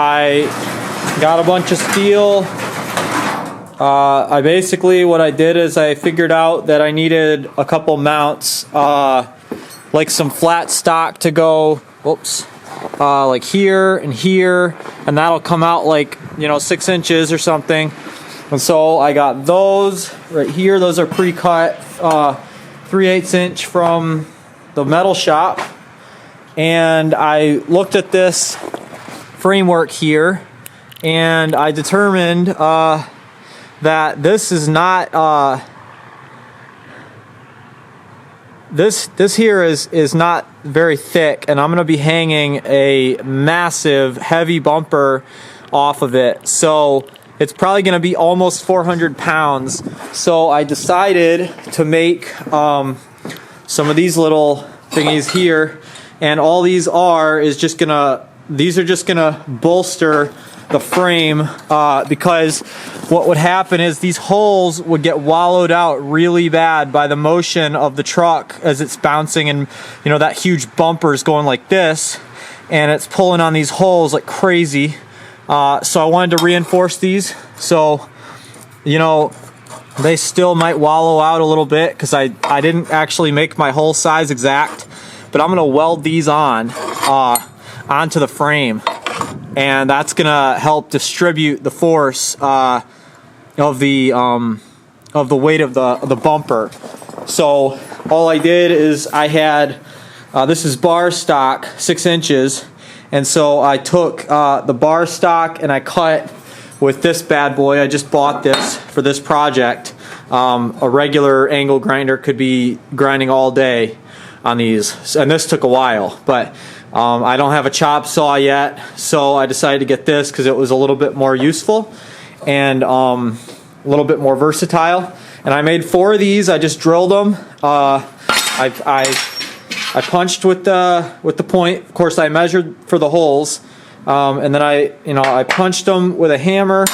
I got a bunch of steel. What I did is I figured out that I needed a couple mounts, like some flat stock to go, like here, and that'll come out like, 6 inches or something. And so I got those right here. Those are pre-cut, 3/8 inch from the metal shop. And I looked at this framework here, and I determined that this is not this here is not very thick, and I'm going to be hanging a massive heavy bumper off of it, so it's probably going to be almost 400 pounds. So I decided to make some of these little thingies here, and all these are just gonna bolster the frame, because what would happen is these holes would get wallowed out really bad by the motion of the truck as it's bouncing, and that huge bumper is going like this, and it's pulling on these holes like crazy. So I wanted to reinforce these, so they still might wallow out a little bit because I didn't actually make my hole size exact, but I'm gonna weld these onto the frame, and that's gonna help distribute the force of the weight of the bumper. So all I did is I had this is bar stock, 6 inches, and so I took the bar stock and I cut with this bad boy. I just bought this for this project. A regular angle grinder could be grinding all day on these, and this took a while, but I don't have a chop saw yet, so I decided to get this because it was a little bit more useful and a little bit more versatile. And I made 4 of these. I just drilled them. I punched with the point. Of course, I measured for the holes, and then I punched them with a hammer,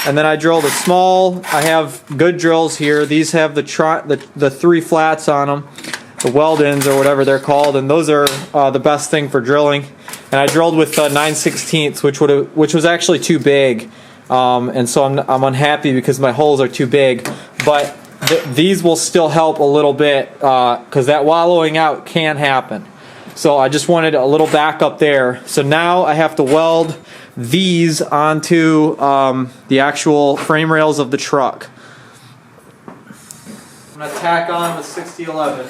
and then I drilled a small. I have good drills here. These have the 3 flats on them, the weld-ins or whatever they're called, and those are the best thing for drilling. And I drilled with 9/16, which was actually too big, and so I'm unhappy because my holes are too big. But these will still help a little bit because that wallowing out can happen. So I just wanted a little backup there. So now I have to weld these onto the actual frame rails of the truck. I'm going to tack on the 6011.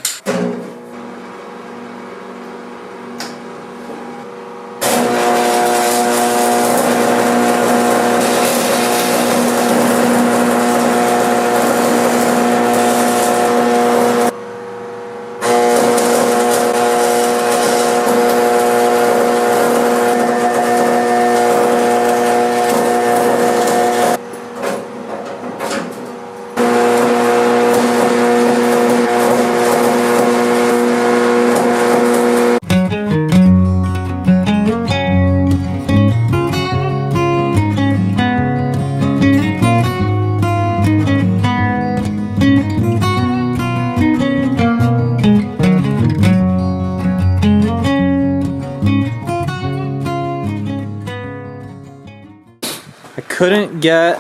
Couldn't get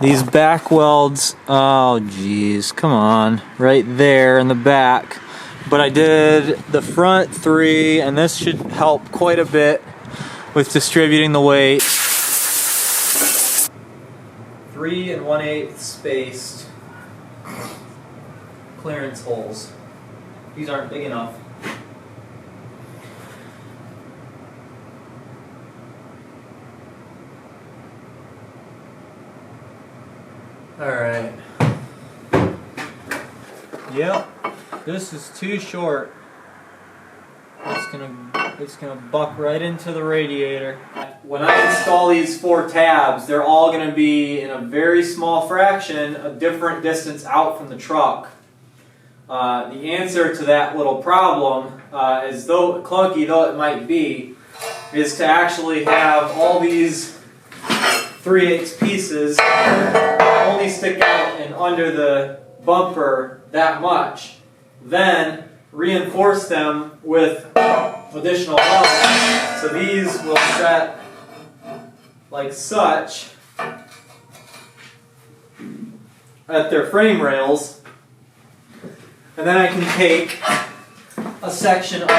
these back welds, oh geez, come on, right there in the back, but I did the front 3, and this should help quite a bit with distributing the weight. 3 1/8 spaced clearance holes. These aren't big enough. Alright. Yep, this is too short. It's gonna buck right into the radiator. When I install these 4 tabs, they're all gonna be in a very small fraction, a different distance out from the truck. The answer to that little problem, as though clunky though it might be, is to actually have all these 3/8 pieces only stick out and under the bumper that much. Then reinforce them with additional welds. So these will set like such at their frame rails, and then I can take a section of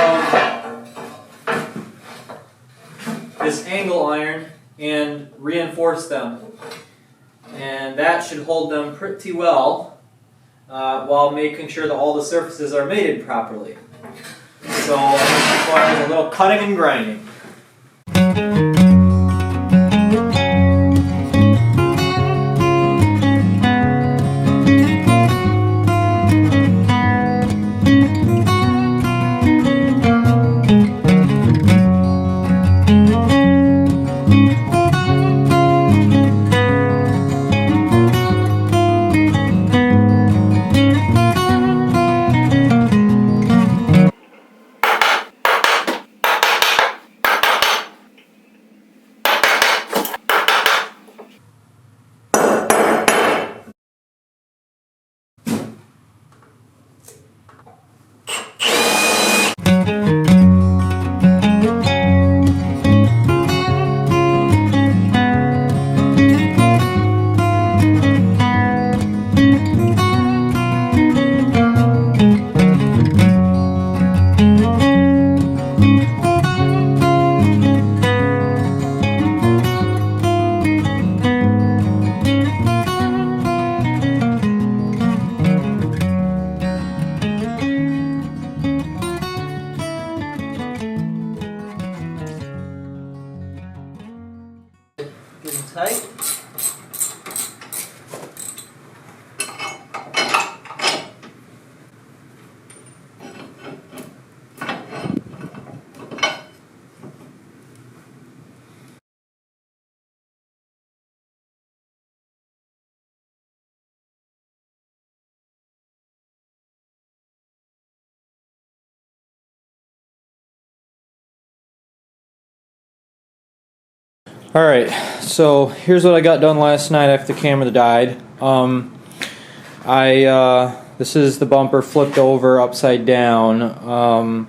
this angle iron and reinforce them, and that should hold them pretty well while making sure that all the surfaces are mated properly. So it requires a little cutting and grinding. Getting tight. Alright, so here's what I got done last night after the camera died. This is the bumper flipped over upside down.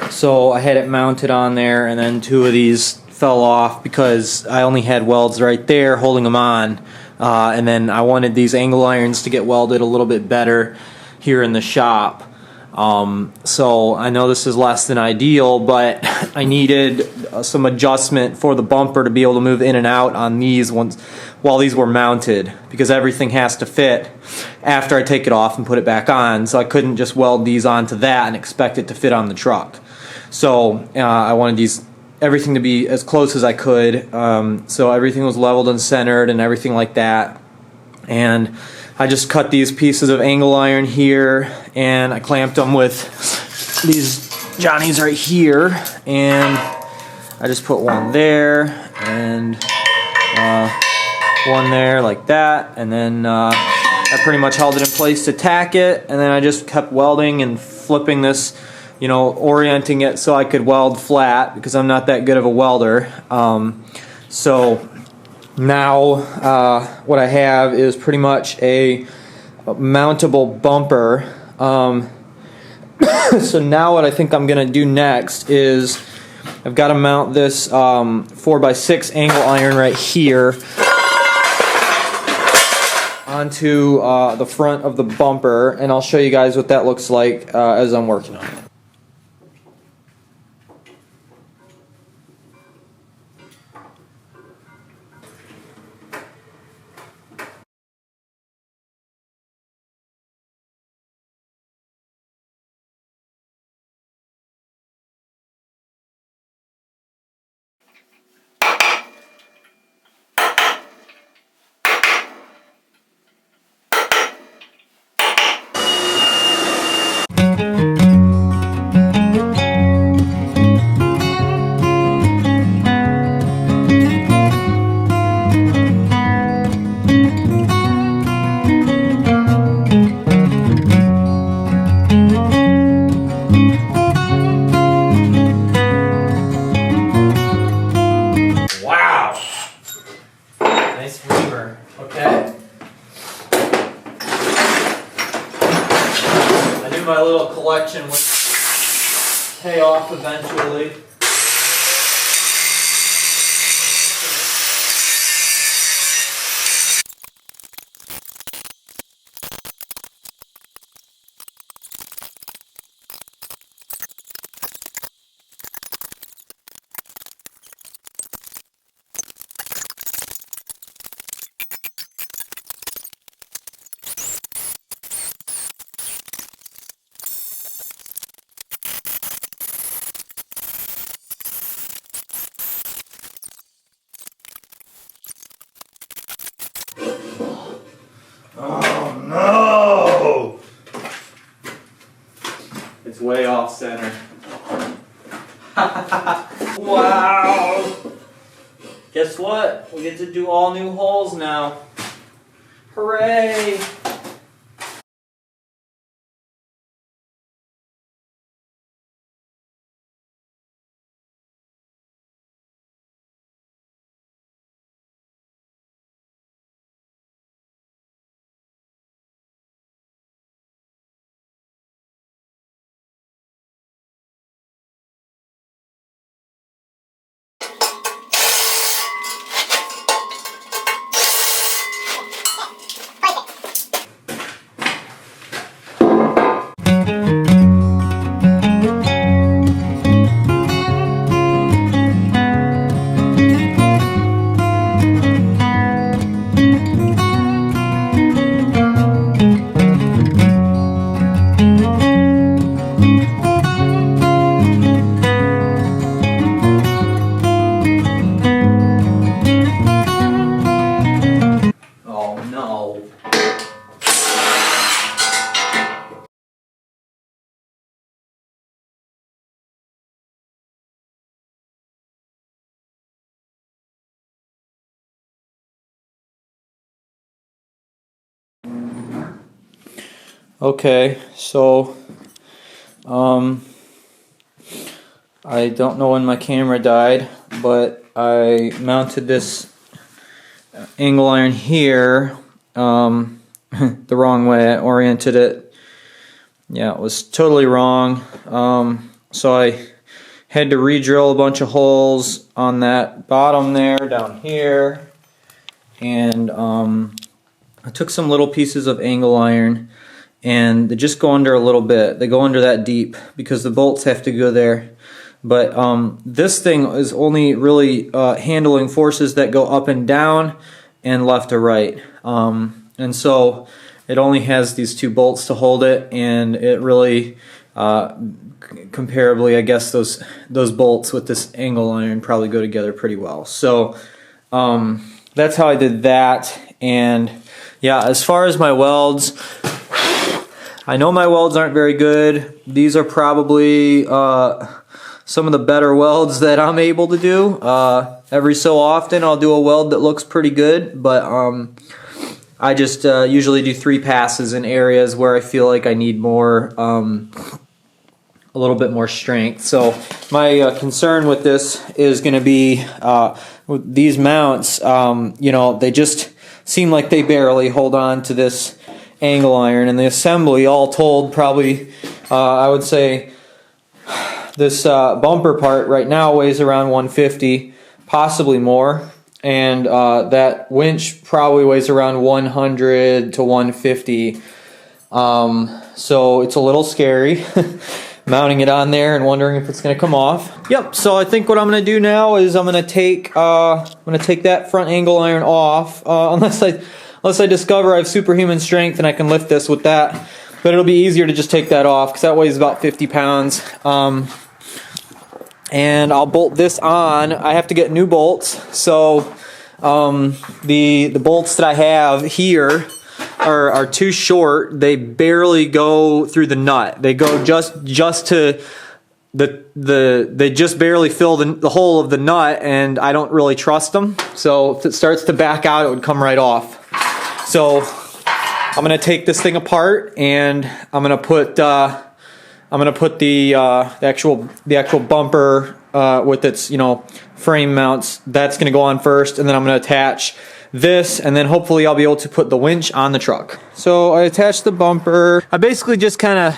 So I had it mounted on there, and then two of these fell off because I only had welds right there holding them on. And then I wanted these angle irons to get welded a little bit better here in the shop. So I know this is less than ideal, but I needed some adjustment for the bumper to be able to move in and out on these ones while these were mounted, because everything has to fit after I take it off and put it back on. So I couldn't just weld these onto that and expect it to fit on the truck. So I wanted everything to be as close as I could. So everything was leveled and centered and everything like that. And I just cut these pieces of angle iron here, and I clamped them with these Johnnies right here, and I just put one there and one there like that, and then I pretty much held it in place to tack it, and then I just kept welding and flipping this, orienting it so I could weld flat, because I'm not that good of a welder. So now what I have is pretty much a mountable bumper. So now what I think I'm going to do next is I've got to mount this 4x6 angle iron right here onto the front of the bumper, and I'll show you guys what that looks like as I'm working on it. My little collection would pay off eventually. what? We get to do all new holes now. Hooray! Okay, so I don't know when my camera died, but I mounted this angle iron here the wrong way. I oriented it. Yeah, it was totally wrong. So I had to re-drill a bunch of holes on that bottom there, down here, and I took some little pieces of angle iron, and they just go under a little bit. They go under that deep because the bolts have to go there. But this thing is only really handling forces that go up and down and left to right. And so it only has these two bolts to hold it, and it really, comparably, I guess those bolts with this angle iron probably go together pretty well. So that's how I did that. And yeah, as far as my welds, I know my welds aren't very good. These are probably some of the better welds that I'm able to do. Every so often I'll do a weld that looks pretty good, but I just usually do 3 passes in areas where I feel like I need more, a little bit more strength. So my concern with this is going to be with these mounts, you know, they just seem like they barely hold on to this angle iron, and the assembly all told probably I would say this bumper part right now weighs around 150, possibly more, and that winch probably weighs around 100 to 150. So it's a little scary mounting it on there and wondering if it's going to come off. Yep, so I think what I'm going to do now is I'm going to take that front angle iron off, unless I discover I have superhuman strength and I can lift this with that. But it'll be easier to just take that off because that weighs about 50 pounds. And I'll bolt this on. I have to get new bolts. So the bolts that I have here are too short. They barely go through the nut. They go just to they just barely fill the hole of the nut, and I don't really trust them. So if it starts to back out, it would come right off. So I'm gonna take this thing apart, and I'm gonna put the actual bumper with its, you know, frame mounts. That's gonna go on first, and then I'm gonna attach this, and then hopefully I'll be able to put the winch on the truck. So I attached the bumper. I basically just kind of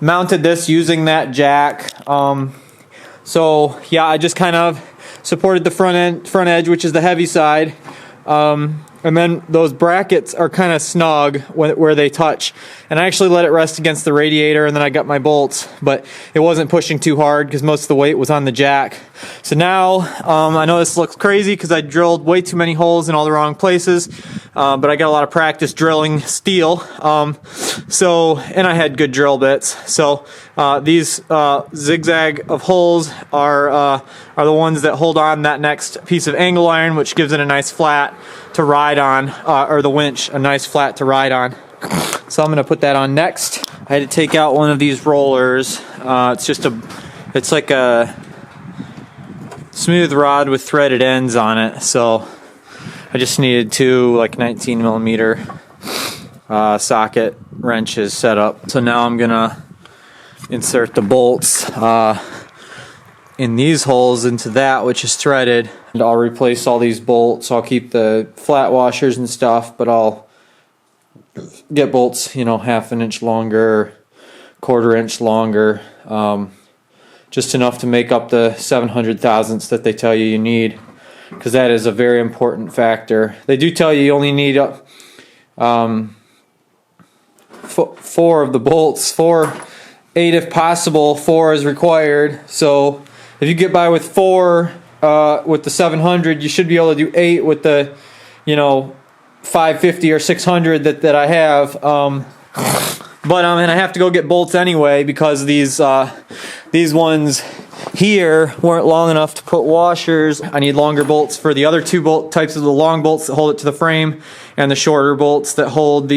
mounted this using that jack. So yeah, I just kind of supported the front edge, which is the heavy side. And then those brackets are kind of snug where they touch. And I actually let it rest against the radiator, and then I got my bolts, but it wasn't pushing too hard because most of the weight was on the jack. So now, I know this looks crazy because I drilled way too many holes in all the wrong places, but I got a lot of practice drilling steel. And I had good drill bits. So these zigzag of holes are the ones that hold on that next piece of angle iron, which gives it a nice flat to ride on, or the winch a nice flat to ride on. So I'm going to put that on next. I had to take out one of these rollers. It's like a smooth rod with threaded ends on it, so I just needed two like 19mm socket wrenches set up. So now I'm gonna insert the bolts in these holes into that which is threaded, and I'll replace all these bolts. I'll keep the flat washers and stuff, but I'll get bolts, you know, 1/2 inch longer, 1/4 inch longer, just enough to make up the 700 thousandths that they tell you need, because that is a very important factor. They do tell you only need 4 of the bolts, 8 if possible. 4 is required. So if you get by with 4 with the 700, you should be able to do 8 with the, you know, 550 or 600 that I have. But and I have to go get bolts anyway, because these ones here weren't long enough to put washers. I need longer bolts for the other 2 bolt types of the long bolts that hold it to the frame, and the shorter bolts that hold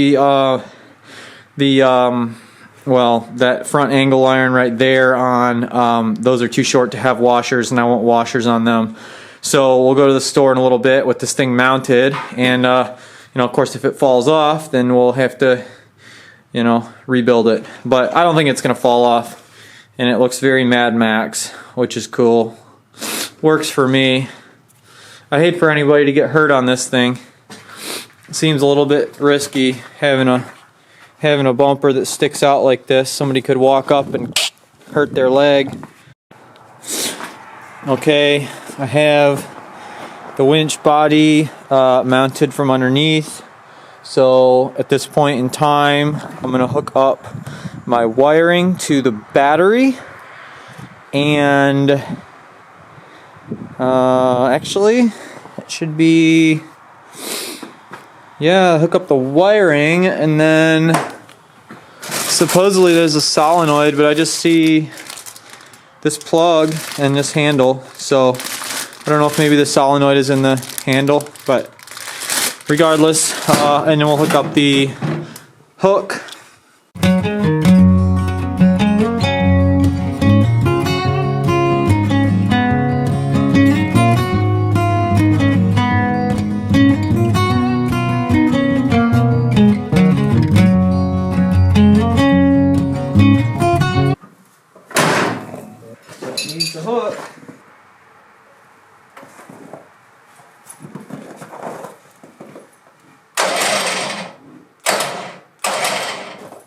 well, that front angle iron right there on. Those are too short to have washers, and I want washers on them. So we'll go to the store in a little bit with this thing mounted, and you know, of course, if it falls off, then we'll have to, you know, rebuild it. But I don't think it's gonna fall off, and it looks very Mad Max, which is cool. Works for me. I hate for anybody to get hurt on this thing. It seems a little bit risky having a bumper that sticks out like this. Somebody could walk up and hurt their leg. Okay, I have the winch body mounted from underneath. So at this point in time, I'm gonna hook up my wiring to the battery, and actually it should be, yeah, hook up the wiring, and then supposedly there's a solenoid, but I just see this plug and this handle, so I don't know if maybe the solenoid is in the handle, but regardless, and then we'll hook up the hook. Needs the hook.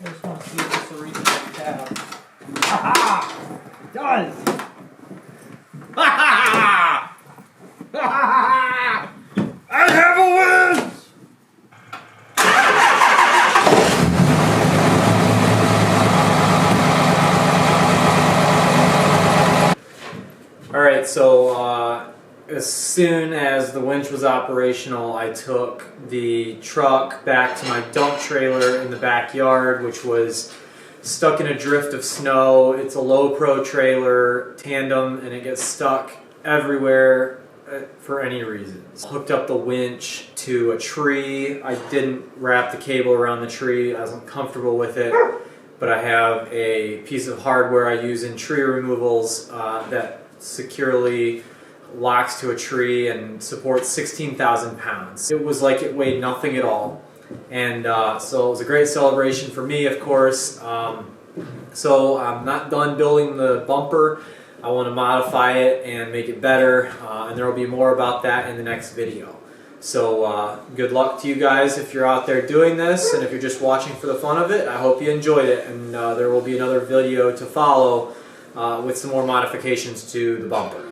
Just want to see if this will reach the tab. Ha! It does! Ha! I have a winch! Alright, so as soon as the winch was operational, I took the truck back to my dump trailer in the backyard, which was stuck in a drift of snow. It's a low pro trailer, tandem, and it gets stuck everywhere for any reason. Hooked up the winch to a tree. I didn't wrap the cable around the tree. I wasn't comfortable with it, but I have a piece of hardware I use in tree removals that securely locks to a tree and supports 16,000 pounds. It was like it weighed nothing at all. And so it was a great celebration for me, of course. So I'm not done building the bumper. I want to modify it and make it better, and there will be more about that in the next video. So good luck to you guys if you're out there doing this, and if you're just watching for the fun of it, I hope you enjoyed it, and there will be another video to follow with some more modifications to the bumper.